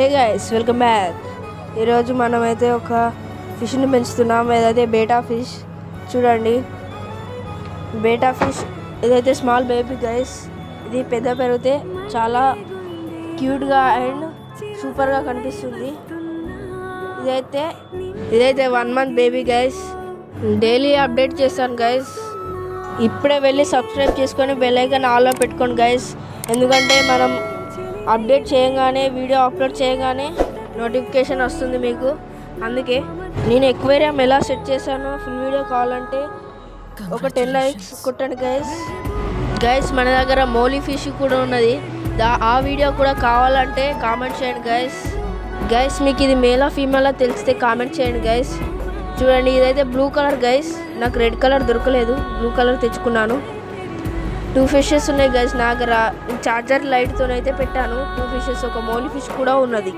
Hey guys, welcome back. ఈరోజు మనమైతే ఒక ఫిష్ని పెంచుతున్నాం. ఏదైతే బేటా ఫిష్. చూడండి, బేటా ఫిష్. ఇదైతే స్మాల్ బేబీ గైస్. ఇది పెద్ద పెరిగితే చాలా క్యూట్గా అండ్ సూపర్గా కనిపిస్తుంది. ఇదైతే 1 month baby guys. Daily update చేస్తాను గైస్. ఇప్పుడే వెళ్ళి సబ్స్క్రైబ్ చేసుకొని బెల్ ఐకాన్ ఆల్లో పెట్టుకోండి గైస్. ఎందుకంటే మనం అప్డేట్ చేయగానే, వీడియో అప్లోడ్ చేయగానే నోటిఫికేషన్ వస్తుంది మీకు. అందుకే నేను ఎక్వేరియం ఎలా సెట్ చేశానో ఫుల్ వీడియో కావాలంటే ఒక 10 likes కొట్టండి గైస్. మన దగ్గర మోలీ ఫిష్ కూడా ఉన్నది. ఆ వీడియో కూడా కావాలంటే కామెంట్ చేయండి గైస్. మీకు ఇది మేలా ఫీమేలా తెలిస్తే కామెంట్ చేయండి గైస్. చూడండి, ఇదైతే బ్లూ కలర్ గైస్. నాకు రెడ్ కలర్ దొరకలేదు, బ్లూ కలర్ తెచ్చుకున్నాను. 2 fishes ఉన్నాయి గైస్ నా దగ్గర. చార్జర్ లైట్తోనైతే పెట్టాను 2 fishes. ఒక మోలీ ఫిష్ కూడా ఉన్నది.